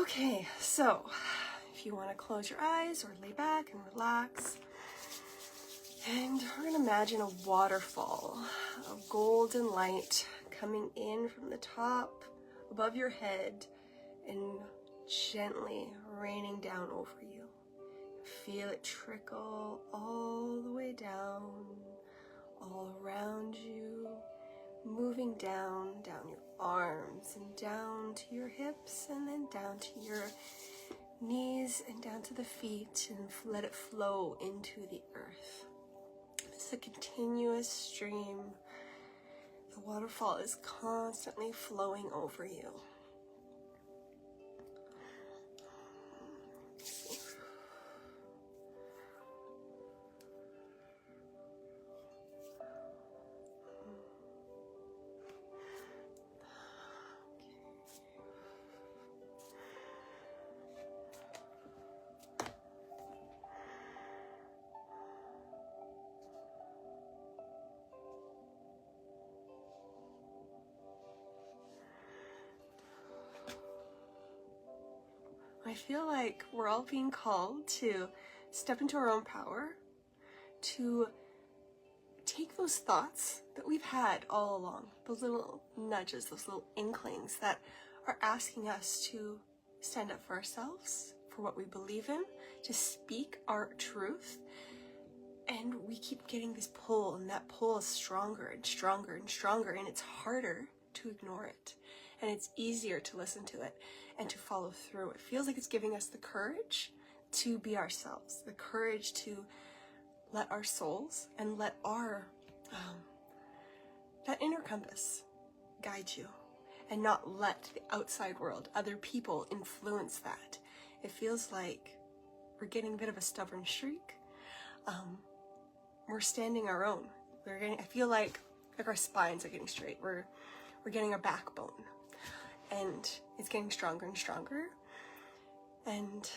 Okay, so if you want to close your eyes or lay back and relax, and we're going to imagine a waterfall of golden light coming in from the top above your head and gently raining down over you. Feel it trickle all the way down, all around you, moving down your arms and down to your hips and then down to your knees and down to the feet, and let it flow into the earth. It's a continuous stream. The waterfall is constantly flowing over you. I feel like we're all being called to step into our own power, to take those thoughts that we've had all along, those little nudges, those little inklings that are asking us to stand up for ourselves, for what we believe in, to speak our truth. And we keep getting this pull, and that pull is stronger and stronger and stronger, and it's harder to ignore it. And it's easier to listen to it and to follow through. It feels like it's giving us the courage to be ourselves, the courage to let our souls and let our, that inner compass guide you, and not let the outside world, other people, influence that. It feels like we're getting a bit of a stubborn streak. We're standing our own. I feel like our spines are getting straight. We're getting our backbone. And it's getting stronger and stronger. And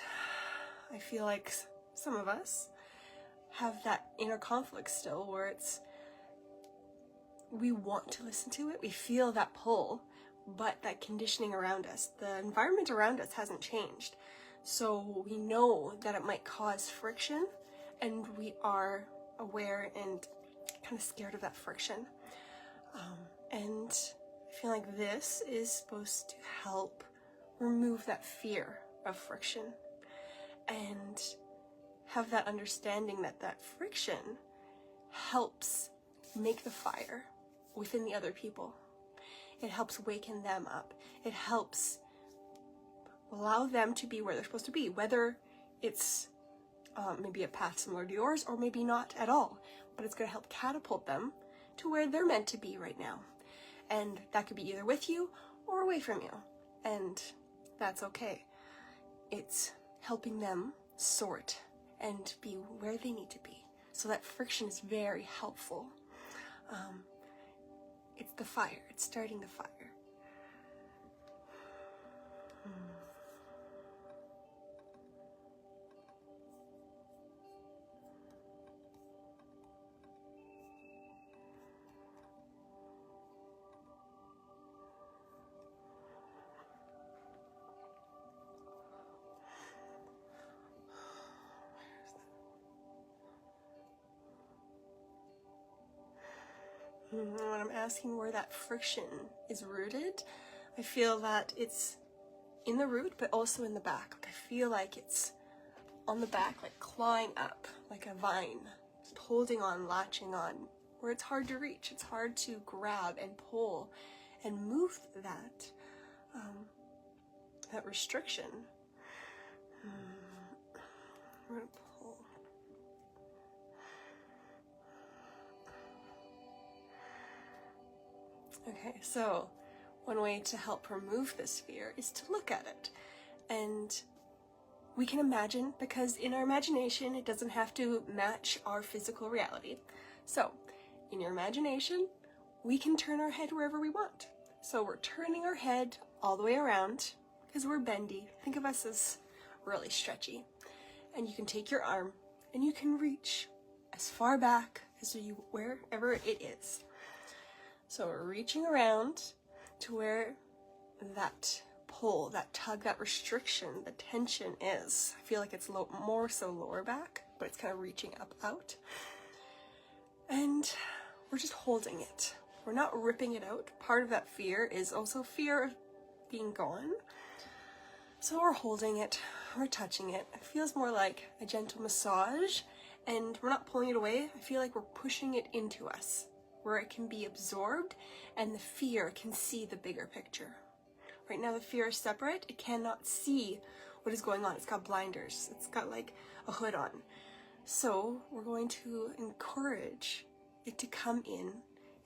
I feel like some of us have that inner conflict still, where we want to listen to it, we feel that pull, but that conditioning around us, the environment around us hasn't changed. So we know that it might cause friction, and we are aware and kind of scared of that friction. And I feel like this is supposed to help remove that fear of friction and have that understanding that that friction helps make the fire within the other people. It helps waken them up. It helps allow them to be where they're supposed to be, whether it's maybe a path similar to yours or maybe not at all, but it's going to help catapult them to where they're meant to be right now. And that could be either with you or away from you, and that's okay. It's helping them sort and be where they need to be. So that friction is very helpful. It's the fire. It's starting the fire. When I'm asking where that friction is rooted, I feel that it's in the root, but also in the back. Like I feel like it's on the back, like clawing up, like a vine, just holding on, latching on, where it's hard to reach. It's hard to grab and pull and move that, that restriction. We're gonna pull. Okay, so one way to help remove this fear is to look at it. And we can imagine, because in our imagination, it doesn't have to match our physical reality. So in your imagination, we can turn our head wherever we want. So we're turning our head all the way around because we're bendy. Think of us as really stretchy. And you can take your arm and you can reach as far back as wherever it is. So we're reaching around to where that pull, that tug, that restriction, the tension is. I feel like it's more so lower back, but it's kind of reaching up out. And we're just holding it. We're not ripping it out. Part of that fear is also fear of being gone. So we're holding it, we're touching it. It feels more like a gentle massage, and we're not pulling it away. I feel like we're pushing it into us, where it can be absorbed and the fear can see the bigger picture. Right now the fear is separate. It cannot see what is going on. It's got blinders. It's got like a hood on. So we're going to encourage it to come in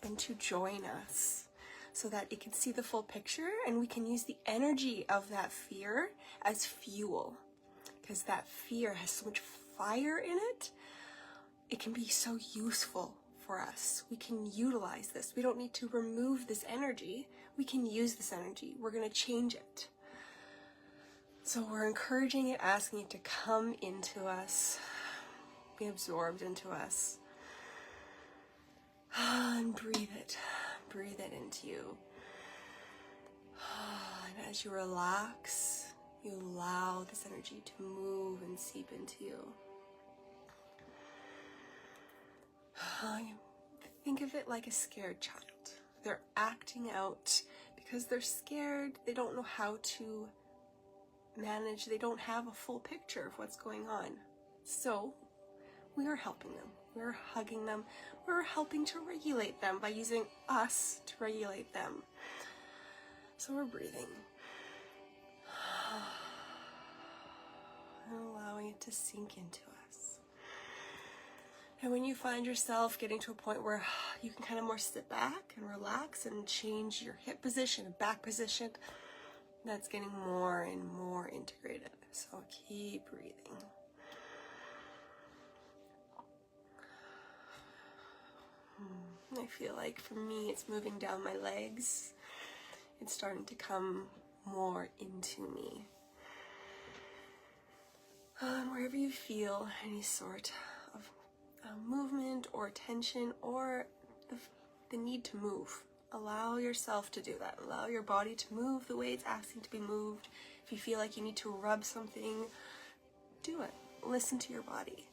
and to join us so that it can see the full picture, and we can use the energy of that fear as fuel, because that fear has so much fire in it. It can be so useful for us. We can utilize this. We don't need to remove this energy. We can use this energy. We're going to change it. So we're encouraging it, asking it to come into us, be absorbed into us. And breathe it into you. And as you relax, you allow this energy to move and seep into you. Think of it like a scared child. They're acting out because they're scared. They don't know how to manage. They don't have a full picture of what's going on. So we are helping them. We're hugging them. We're helping to regulate them by using us to regulate them. So we're breathing. And allowing it to sink into us. And when you find yourself getting to a point where you can kind of more sit back and relax and change your hip position and back position, that's getting more and more integrated. So keep breathing. I feel like for me, it's moving down my legs. It's starting to come more into me. Wherever you feel any sort of movement or tension or the need to move, allow yourself to do that. Allow your body to move the way it's asking to be moved. If you feel like you need to rub something, do it. Listen to your body.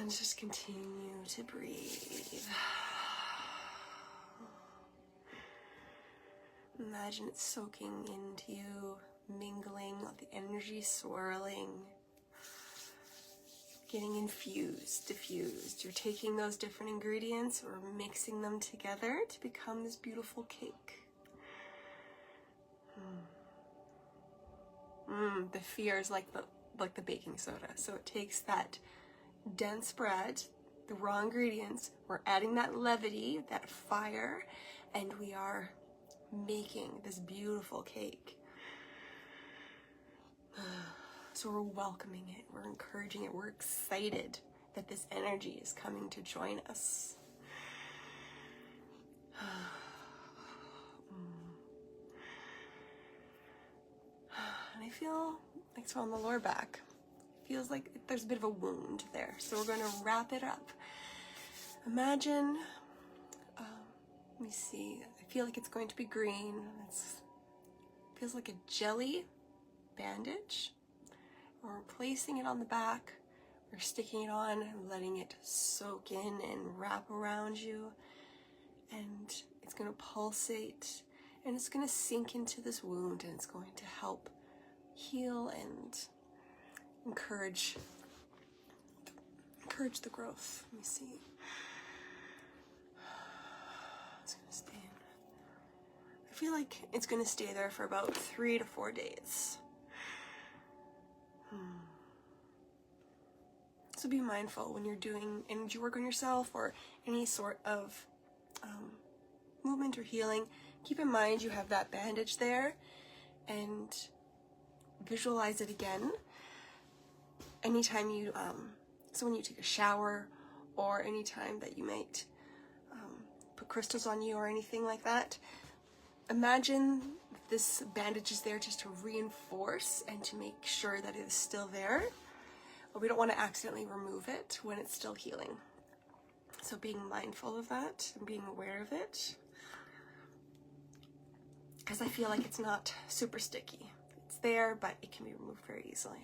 And just continue to breathe. Imagine it soaking into you, mingling, the energy swirling, getting infused, diffused. You're taking those different ingredients or mixing them together to become this beautiful cake. The fear is like the baking soda. So it takes that dense bread, the raw ingredients, we're adding that levity, that fire, and we are making this beautiful cake. So we're welcoming it, we're encouraging it, we're excited that this energy is coming to join us. And I feel like, so on the lower back, feels like there's a bit of a wound there. So we're going to wrap it up. Imagine, let me see, I feel like it's going to be green. It feels like a jelly bandage. We're placing it on the back. We're sticking it on and letting it soak in and wrap around you. And it's going to pulsate and it's going to sink into this wound, and it's going to help heal and encourage the growth. Let me see. It's gonna stay in. I feel like it's gonna stay there for about 3 to 4 days. So be mindful when you're doing energy work on yourself or any sort of movement or healing. Keep in mind you have that bandage there, and visualize it again. Anytime you, so when you take a shower, or anytime that you might put crystals on you or anything like that, imagine this bandage is there just to reinforce and to make sure that it is still there. But we don't want to accidentally remove it when it's still healing. So being mindful of that and being aware of it. because I feel like it's not super sticky. It's there, but it can be removed very easily.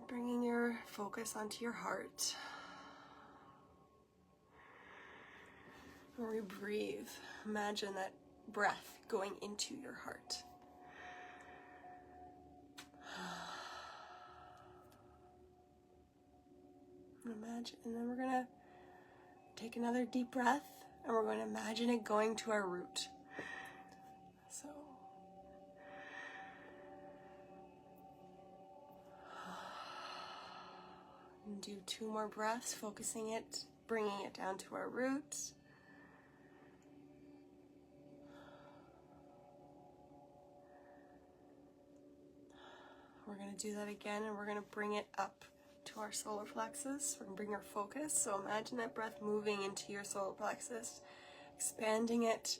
Bringing your focus onto your heart. When we breathe, imagine that breath going into your heart. Imagine, and then we're going to take another deep breath, and we're going to imagine it going to our root. So, and do 2 more breaths, focusing it, bringing it down to our root. We're going to do that again, and we're going to bring it up to our solar plexus. We're going to bring our focus. So imagine that breath moving into your solar plexus, expanding it,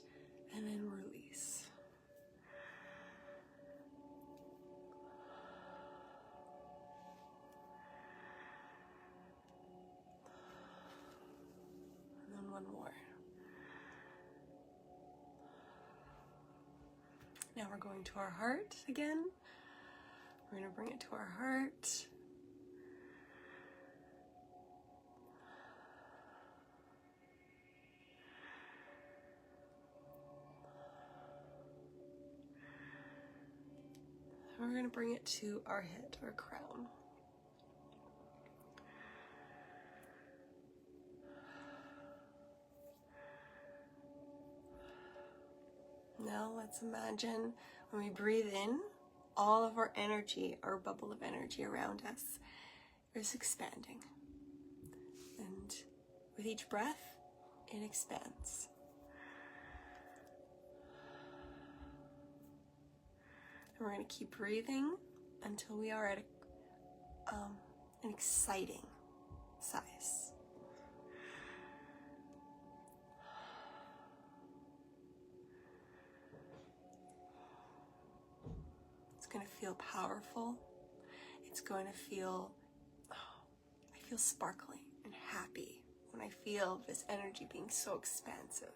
and then release. And then one more. Now we're going to our heart again. We're going to bring it to our heart. We're going to bring it to our head, our crown. Now let's imagine when we breathe in, all of our energy, our bubble of energy around us is expanding. And with each breath, it expands. And we're going to keep breathing until we are at an exciting size. It's going to feel powerful. It's going to feel, I feel sparkling and happy when I feel this energy being so expansive.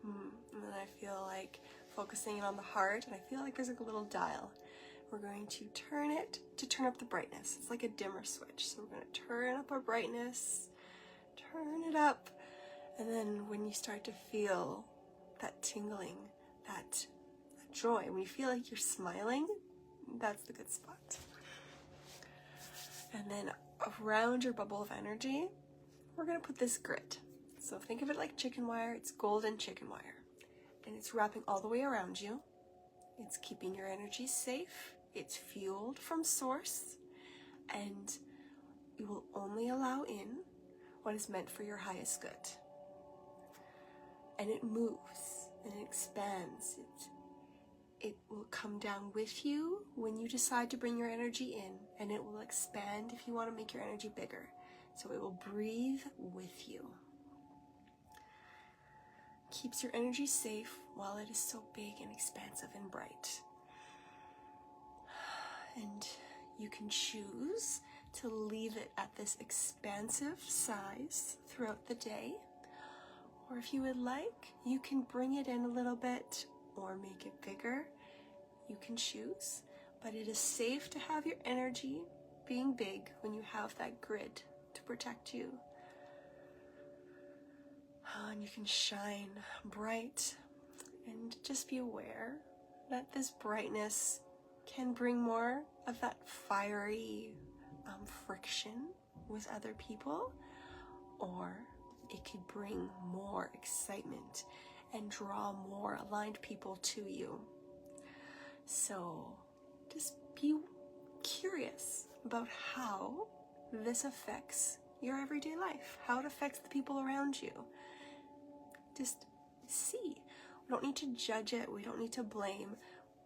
And then I feel like focusing in on the heart, and I feel like there's like a little dial. We're going to turn it to turn up the brightness. It's like a dimmer switch. So we're going to turn up our brightness, turn it up, and then when you start to feel that tingling, that joy, when you feel like you're smiling, that's the good spot. And then around your bubble of energy, we're going to put this grid. So think of it like chicken wire. It's golden chicken wire. And it's wrapping all the way around you. It's keeping your energy safe. It's fueled from source. And you will only allow in what is meant for your highest good. And it moves and it expands. It will come down with you when you decide to bring your energy in, and it will expand if you want to make your energy bigger. So it will breathe with you. Keeps your energy safe while it is so big and expansive and bright. And you can choose to leave it at this expansive size throughout the day. Or if you would like, you can bring it in a little bit or make it bigger. You can choose, but it is safe to have your energy being big when you have that grid to protect you. And you can shine bright, and just be aware that this brightness can bring more of that fiery friction with other people, or it could bring more excitement and draw more aligned people to you. So just be curious about how this affects your everyday life, how it affects the people around you. Just see. We don't need to judge it. We don't need to blame.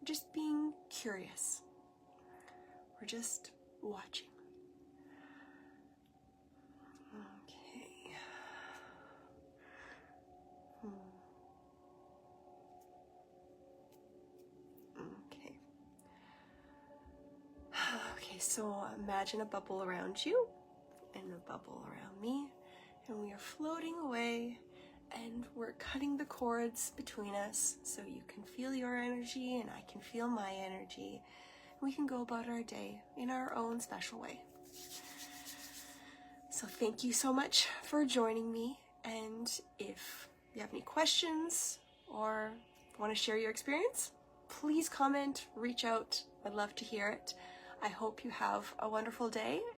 Just being curious. We're just watching. Okay. Okay. Okay, so imagine a bubble around you and a bubble around me, and we are floating away, and we're cutting the cords between us so you can feel your energy and I can feel my energy. We can go about our day in our own special way. So thank you so much for joining me, and if you have any questions or want to share your experience, please comment, reach out. I'd love to hear it. I hope you have a wonderful day.